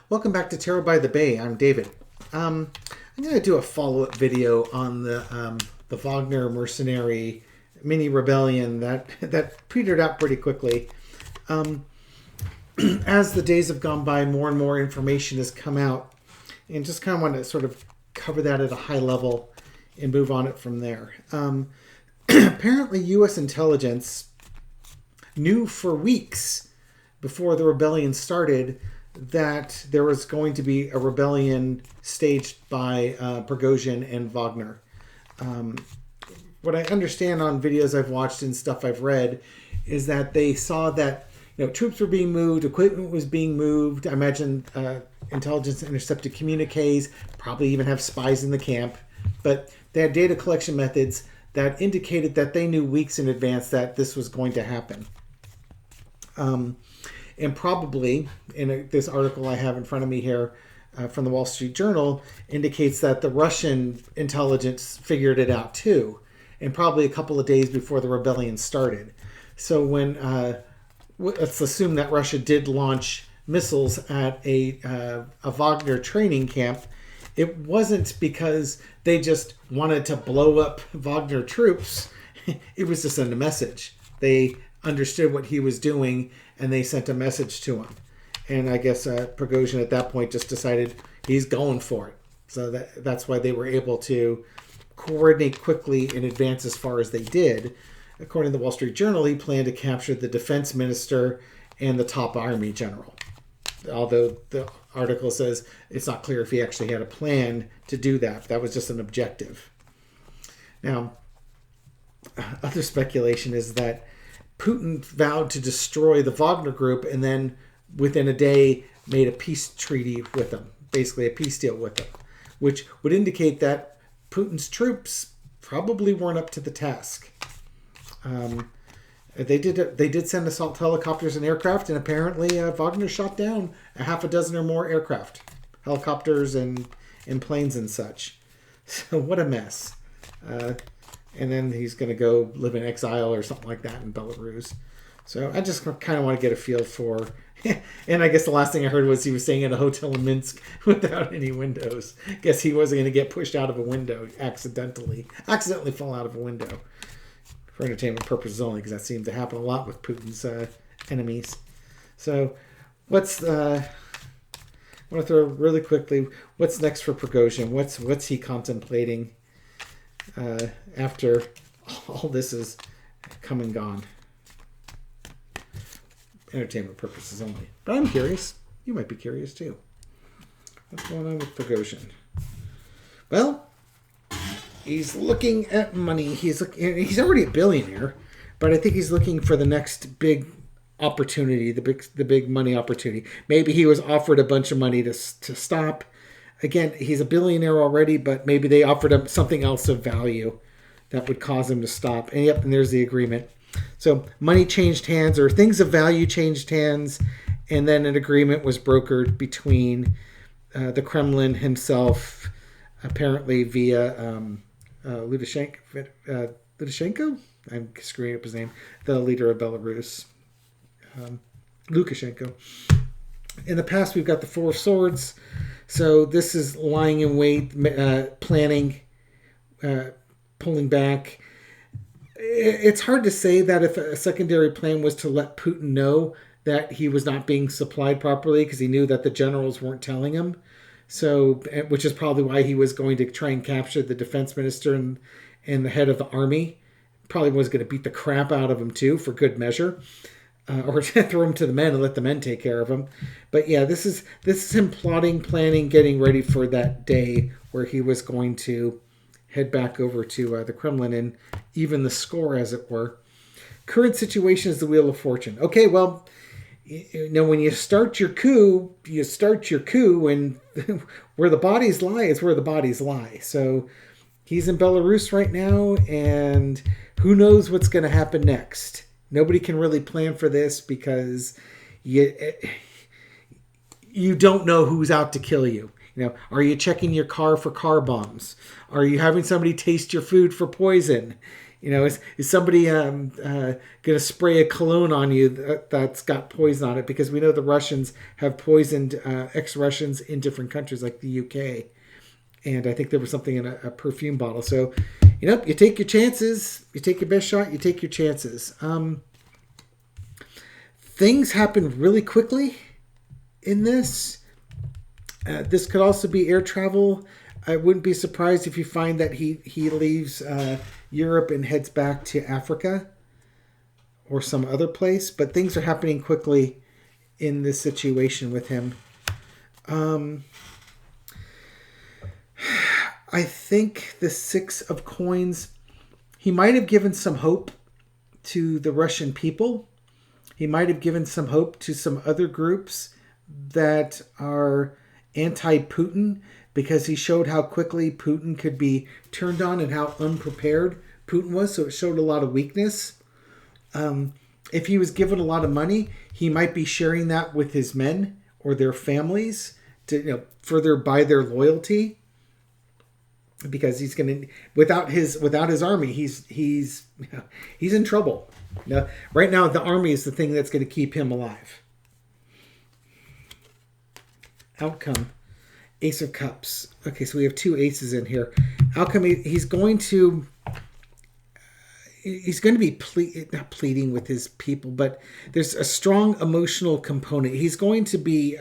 Welcome back to Tarot by the Bay. I'm David. I'm going to do a follow-up video on the Wagner mercenary mini rebellion that petered out pretty quickly. As the days have gone by, more and more information has come out, and just kind of want to sort of cover that at a high level and move on it from there. Apparently, U.S. intelligence knew for weeks before the rebellion started that there was going to be a rebellion staged by Prigozhin and Wagner. What I understand on videos I've watched and stuff I've read is that they saw that troops were being moved, equipment was being moved. I imagine intelligence intercepted communiques, probably even have spies in the camp. But they had data collection methods that indicated that they knew weeks in advance that this was going to happen. And probably, in this article I have in front of me here from the Wall Street Journal, indicates that the Russian intelligence figured it out too, and probably a couple of days before the rebellion started. So when, let's assume that Russia did launch missiles at a Wagner training camp, it wasn't because they just wanted to blow up Wagner troops. It was to send a message. They understood what he was doing, and they sent a message to him. And I guess Prigozhin at that point just decided he's going for it. So that's why they were able to coordinate quickly in advance as far as they did. According to the Wall Street Journal, he planned to capture the defense minister and the top army general. Although the article says it's not clear if he actually had a plan to do that. That was just an objective. Now, other speculation is that Putin vowed to destroy the Wagner group and then within a day made a peace treaty with them, basically a peace deal with them, which would indicate that Putin's troops probably weren't up to the task. They did send assault helicopters and aircraft, and apparently Wagner shot down a half a dozen or more aircraft, helicopters and planes and such. So what a mess. And then he's going to go live in exile or something like that in Belarus. So I just kind of want to get a feel for... And I guess the last thing I heard was he was staying in a hotel in Minsk without any windows. Guess he wasn't going to get pushed out of a window accidentally fall out of a window. For entertainment purposes only, because that seems to happen a lot with Putin's enemies. So I want to throw really quickly, what's next for Prigozhin? What's he contemplating after all this is come and gone? Entertainment purposes only. But I'm curious. You might be curious too. What's going on with Prigozhin? Well, he's looking at money. He's already a billionaire, but I think he's looking for the next big opportunity, the big money opportunity. Maybe he was offered a bunch of money to stop. Again, he's a billionaire already, but maybe they offered him something else of value that would cause him to stop. And and there's the agreement. So money changed hands, or things of value changed hands, and then an agreement was brokered between the Kremlin himself, apparently via Lukashenko? I'm screwing up his name. The leader of Belarus. Lukashenko. In the past, we've got the Four of Swords. So this is lying in wait, planning, pulling back. It's hard to say that if a secondary plan was to let Putin know that he was not being supplied properly because he knew that the generals weren't telling him. So, which is probably why he was going to try and capture the defense minister and the head of the army. Probably was going to beat the crap out of him too, for good measure, or throw him to the men and let the men take care of him. But yeah, this is him plotting, planning, getting ready for that day where he was going to head back over to the Kremlin and even the score, as it were. Current situation is the Wheel of Fortune. Okay, well, when you start your coup, and where the bodies lie is where the bodies lie. So he's in Belarus right now, and who knows what's going to happen next. Nobody can really plan for this because you don't know who's out to kill you. Are you checking your car for car bombs? Are you having somebody taste your food for poison? Is somebody going to spray a cologne on you that's got poison on it? Because we know the Russians have poisoned ex-Russians in different countries like the UK. And I think there was something in a perfume bottle. So, you take your chances. You take your best shot. You take your chances. Things happen really quickly in this. This could also be air travel. I wouldn't be surprised if you find that he leaves Europe and heads back to Africa or some other place. But things are happening quickly in this situation with him. I think the Six of Coins, he might have given some hope to the Russian people. He might have given some hope to some other groups that are anti-Putin, because he showed how quickly Putin could be turned on and how unprepared Putin was. So it showed a lot of weakness. If he was given a lot of money, he might be sharing that with his men or their families to further buy their loyalty. Because he's going to, without his army, he's in trouble. Right now, the army is the thing that's going to keep him alive. Outcome, Ace of Cups. Okay, so we have two aces in here. Outcome, he's going to be not pleading with his people, but there's a strong emotional component. He's going to be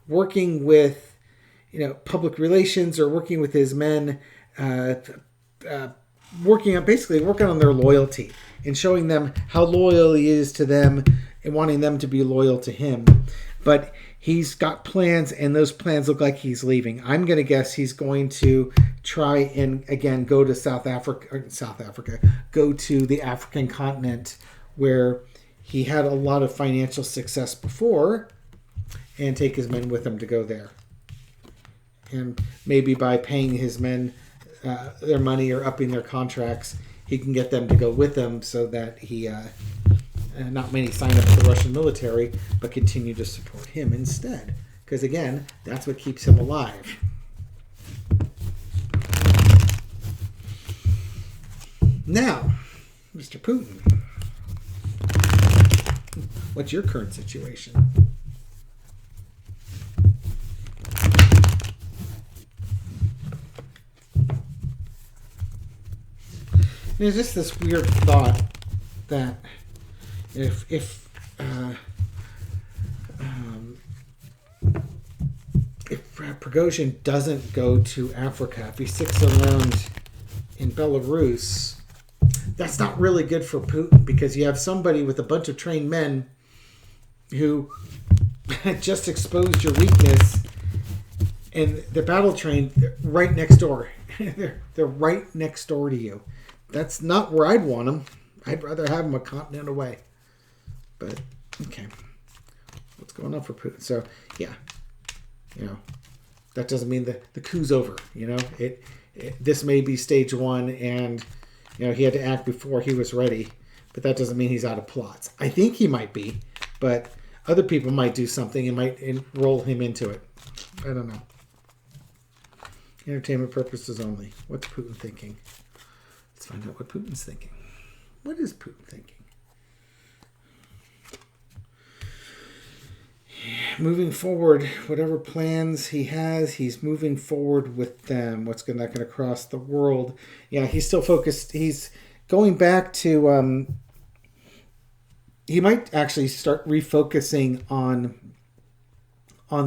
working with public relations, or working with his men, working on their loyalty and showing them how loyal he is to them and wanting them to be loyal to him. But he's got plans, and those plans look like he's leaving. I'm going to guess he's going to try and again go to South Africa, go to the African continent where he had a lot of financial success before, and take his men with him to go there. And maybe by paying his men their money or upping their contracts, he can get them to go with him, so that he not many sign up for the Russian military, but continue to support him instead. Because again, that's what keeps him alive. Now, Mr. Putin, what's your current situation? There's just this weird thought that if Prigozhin doesn't go to Africa, if he sticks around in Belarus, that's not really good for Putin, because you have somebody with a bunch of trained men who just exposed your weakness, and they're battle trained right next door. They're right next door to you. That's not where I'd want them. I'd rather have them a continent away. But, okay. What's going on for Putin? So, yeah. That doesn't mean the coup's over. This may be stage one, and, he had to act before he was ready. But that doesn't mean he's out of plots. I think he might be, but other people might do something and might roll him into it. I don't know. Entertainment purposes only. What's Putin thinking? Let's find out what Putin's thinking. What is Putin thinking? Moving forward, whatever plans he has, he's moving forward with them. What's not going to cross the world? Yeah, he's still focused. He's going back to... he might actually start refocusing on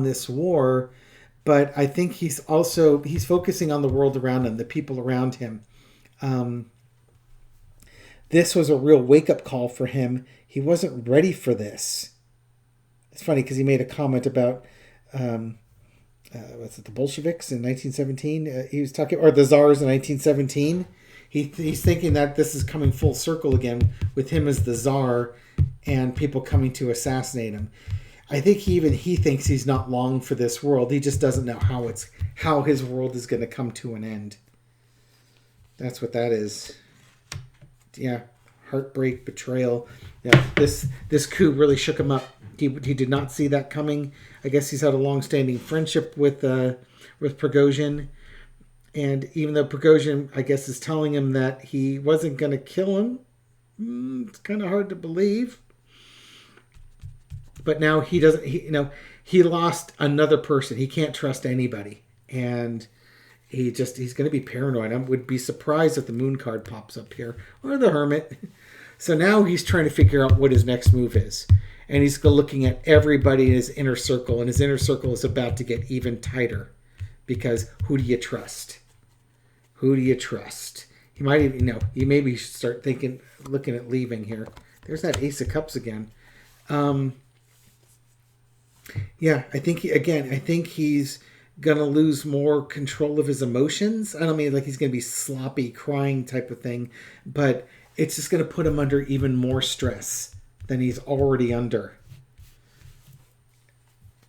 this war, but I think he's focusing on the world around him, the people around him. This was a real wake-up call for him. He wasn't ready for this. It's funny because he made a comment about the Bolsheviks in 1917. He was talking, or the Tsars in 1917. He's thinking that this is coming full circle again with him as the Tsar and people coming to assassinate him. I think he thinks he's not long for this world. He just doesn't know how his world is going to come to an end. That's what that is. Yeah, heartbreak, betrayal. Yeah, this coup really shook him up. He did not see that coming. I guess he's had a long-standing friendship with Prigozhin, And even though Prigozhin, I guess, is telling him that he wasn't going to kill him, it's kind of hard to believe. But now he doesn't, he lost another person. He can't trust anybody. And he's going to be paranoid. I would be surprised if the moon card pops up here, or the hermit. So now he's trying to figure out what his next move is. And he's looking at everybody in his inner circle. And his inner circle is about to get even tighter. Because who do you trust? Who do you trust? He might even, he maybe should start looking at leaving here. There's that Ace of Cups again. Yeah, I think he's going to lose more control of his emotions. I don't mean like he's going to be sloppy, crying type of thing, but it's just going to put him under even more stress than he's already under.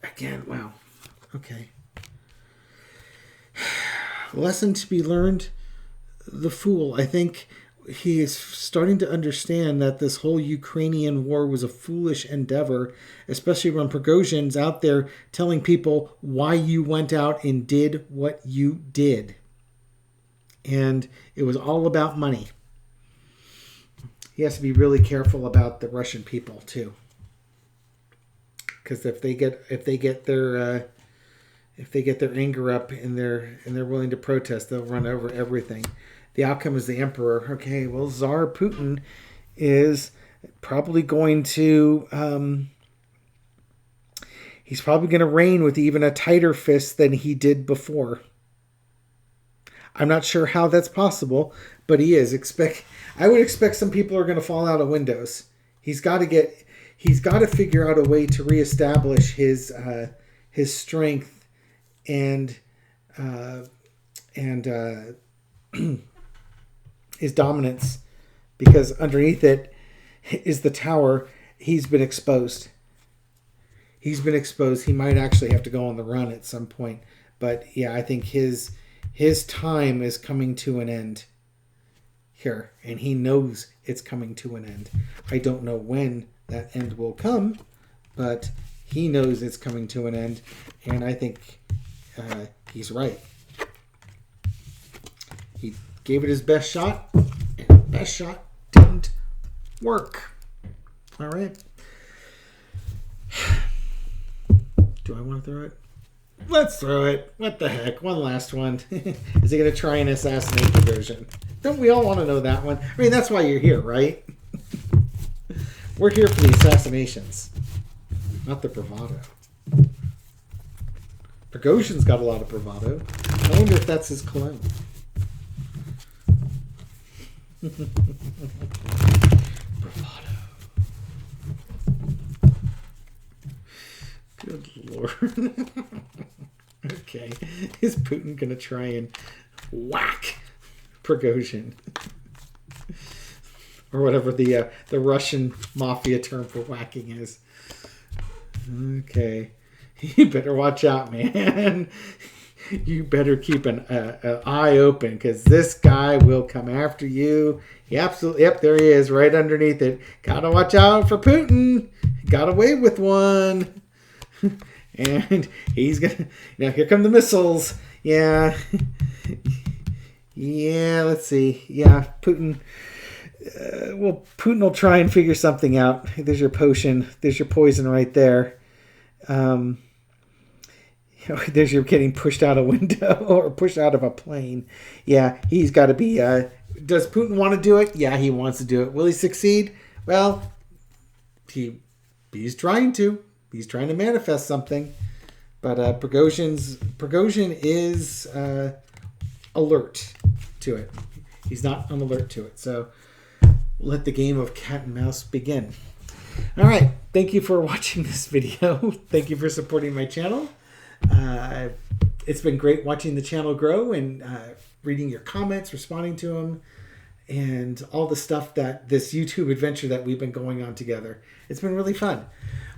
Again, wow. Okay. Lesson to be learned, the fool. I think he is starting to understand that this whole Ukrainian war was a foolish endeavor, especially when Prigozhin's out there telling people why you went out and did what you did. And it was all about money. He has to be really careful about the Russian people too. Because if they get their anger up and they're willing to protest, they'll run over everything. The outcome is the emperor. Okay, well, Tsar Putin is probably going to he's probably going to reign with even a tighter fist than he did before. I'm not sure how that's possible, but he is. I would expect some people are going to fall out of windows. He's got to figure out a way to reestablish his strength and his dominance, because underneath it is the tower. He's been exposed. He might actually have to go on the run at some point. But yeah, I think his time is coming to an end here, and he knows it's coming to an end. I don't know when that end will come, but he knows it's coming to an end, and I think he's right. He gave it his best shot, and the best shot didn't work. All right. Do I want to throw it? Let's throw it. What the heck? One last one. Is he going to try and assassinate Prigozhin? Don't we all want to know that one? I mean, that's why you're here, right? We're here for the assassinations, not the bravado. Prigozhin's got a lot of bravado. I wonder if that's his cologne. Bravado. Good Lord. Okay. Is Putin going to try and whack Prigozhin? Or whatever the Russian mafia term for whacking is. Okay. You better watch out, man. You better keep an eye open, because this guy will come after you. He absolutely, yep, there he is, right underneath it. Gotta watch out for Putin. Got away with one. And he's gonna, here come the missiles. Yeah. Yeah, let's see. Yeah, Putin. Putin will try and figure something out. There's your potion. There's your poison right there. There's your getting pushed out a window or pushed out of a plane. Yeah, he's got to be. Does Putin want to do it? Yeah, he wants to do it. Will he succeed? Well, he's trying to. He's trying to manifest something. But Prigozhin is alert to it. He's not on alert to it. So let the game of cat and mouse begin. All right. Thank you for watching this video. Thank you for supporting my channel. It's been great watching the channel grow and reading your comments, responding to them, and all the stuff that this YouTube adventure that we've been going on together. It's been really fun.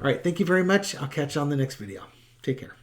All right. Thank you very much. I'll catch you on the next video. Take care.